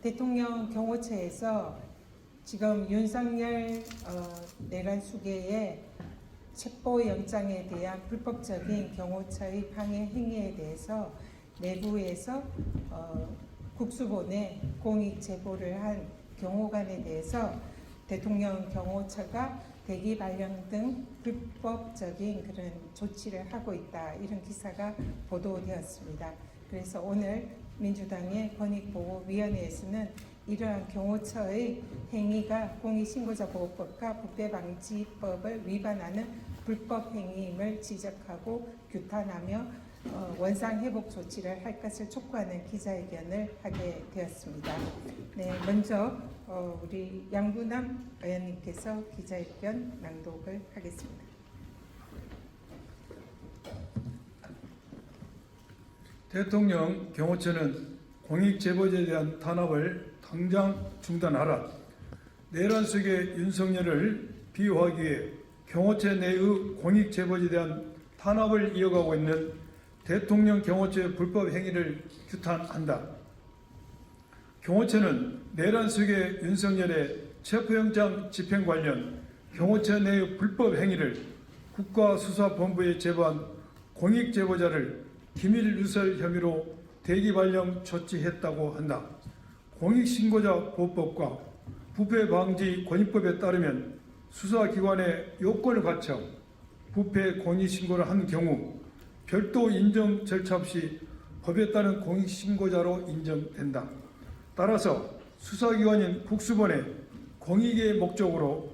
대통령 경호처에서 지금 윤석열 내란 수계의 체포영장에 대한 불법적인 경호처의 방해 행위에 대해서 내부에서 국수본에 공익 제보를 한 경호관에 대해서 대통령 경호처가 대기 발령 등 불법적인 그런 조치를 하고 있다, 이런 기사가 보도되었습니다. 그래서 오늘 민주당의 권익보호위원회에서는 이러한 경호처의 행위가 공익신고자보호법과 부패방지법을 위반하는 불법 행위임을 지적하고 규탄하며 원상회복 조치를 할 것을 촉구하는 기자회견을 하게 되었습니다. 네, 먼저 우리 양부남 의원님께서 기자회견 낭독을 하겠습니다. 대통령 경호처는 공익제보자에 대한 탄압을 당장 중단하라. 내란 속의 윤석열을 비호하기 위해 경호처 내의 공익제보자에 대한 탄압을 이어가고 있는 대통령 경호처의 불법 행위를 규탄한다. 경호처는 내란 속의 윤석열의 체포영장 집행 관련 경호처 내의 불법 행위를 국가수사본부에 제보한 공익제보자를 기밀누설 혐의로 대기 발령 조치했다고 한다. 공익신고자 보호법과 부패방지권익법에 따르면 수사기관의 요건을 갖춰 부패 공익신고를 한 경우 별도 인정 절차 없이 법에 따른 공익신고자로 인정된다. 따라서 수사기관인 국수본에 공익의 목적으로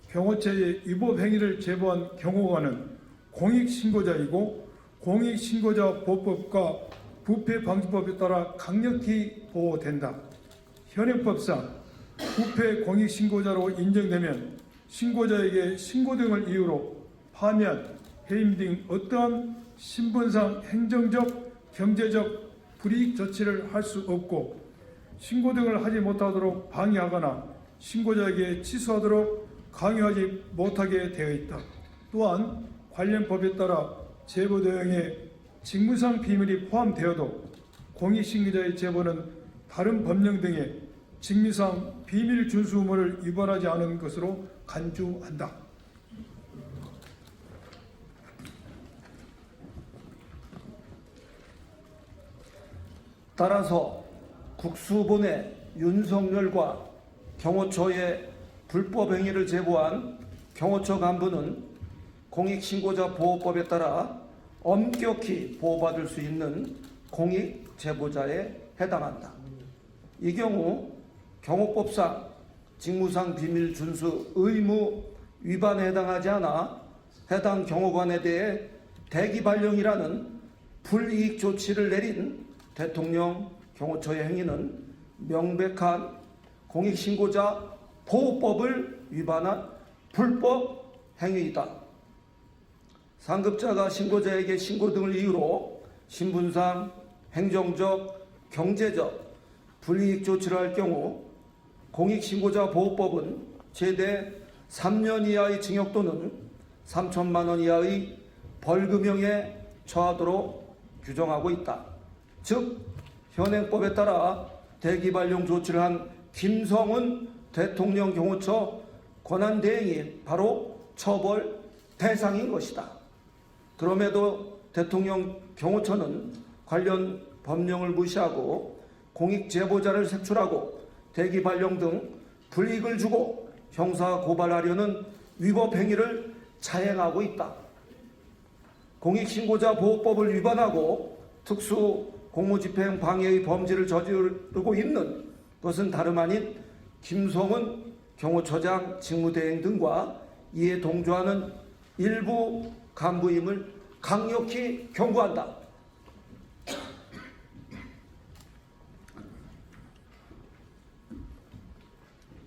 경호처의 위법 행위를 제보한 경호관은 공익신고자이고 공익신고자 보호법과 부패방지법에 따라 강력히 보호된다. 현행법상 부패 공익신고자로 인정되면 신고자에게 신고 등을 이유로 파면, 해임 등 어떠한 신분상 행정적, 경제적 불이익 조치를 할 수 없고 신고 등을 하지 못하도록 방해하거나 신고자에게 취소하도록 강요하지 못하게 되어 있다. 또한 관련 법에 따라 제보 내용에 직무상 비밀이 포함되어도 공익신고자의 제보는 다른 법령 등의 직무상 비밀 준수 의무를 위반하지 않은 것으로 간주한다. 따라서 국수본에 윤석열과 경호처의 불법 행위를 제보한 경호처 간부는 공익신고자 보호법에 따라 엄격히 보호받을 수 있는 공익제보자에 해당한다. 이 경우 경호법상 직무상 비밀 준수 의무 위반에 해당하지 않아 해당 경호관에 대해 대기 발령이라는 불이익 조치를 내린 대통령 경호처의 행위는 명백한 공익신고자 보호법을 위반한 불법 행위이다. 상급자가 신고자에게 신고 등을 이유로 신분상, 행정적, 경제적 불이익 조치를 할 경우 공익신고자 보호법은 최대 3년 이하의 징역 또는 3천만 원 이하의 벌금형에 처하도록 규정하고 있다. 즉 현행법에 따라 대기 발령 조치를 한 김성은 대통령 경호처 권한대행이 바로 처벌 대상인 것이다. 그럼에도 대통령 경호처는 관련 법령을 무시하고 공익제보자를 색출하고 대기 발령 등 불이익을 주고 형사 고발하려는 위법 행위를 자행하고 있다. 공익신고자 보호법을 위반하고 특수 공무집행 방해의 범죄를 저지르고 있는 것은 다름 아닌 김성은 경호처장 직무대행 등과 이에 동조하는 일부 간부임을 강력히 경고한다.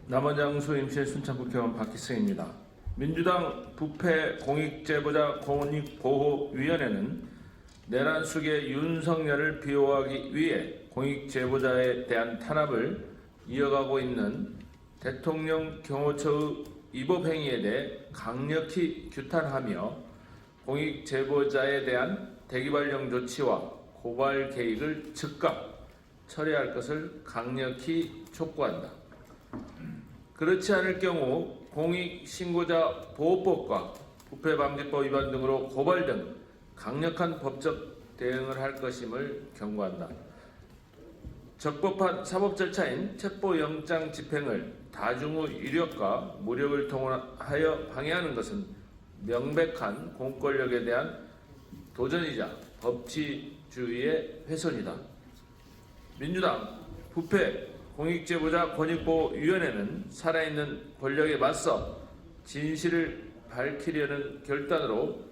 남원장수 임실 순천국회의원 박기승입니다. 민주당 부패 공익제보자 공익보호위원회는 내란 속의 윤석열을 비호하기 위해 공익제보자에 대한 탄압을 이어가고 있는 대통령 경호처의 위법행위에 대해 강력히 규탄하며 공익제보자에 대한 대기발령 조치와 고발 계획을 즉각 처리할 것을 강력히 촉구한다. 그렇지 않을 경우 공익신고자 보호법과 부패방지법 위반 등으로 고발 등 강력한 법적 대응을 할 것임을 경고한다. 적법한 사법 절차인 체포영장 집행을 다중의 유력과 무력을 통하여 방해하는 것은 명백한 공권력에 대한 도전이자 법치주의의 훼손이다. 민주당 부패 공익제보자 권익보호위원회는 살아있는 권력에 맞서 진실을 밝히려는 결단으로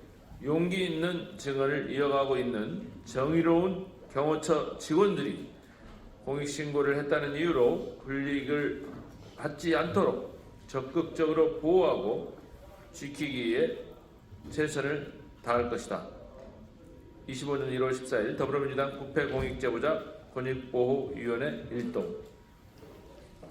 용기 있는 증언을 이어가고 있는 정의로운 경호처 직원들이 공익신고를 했다는 이유로 불이익을 받지 않도록 적극적으로 보호하고 지키기에 최선을 다할 것이다. 25년 1월 14일 더불어민주당 부패공익제보자 권익보호위원회 일동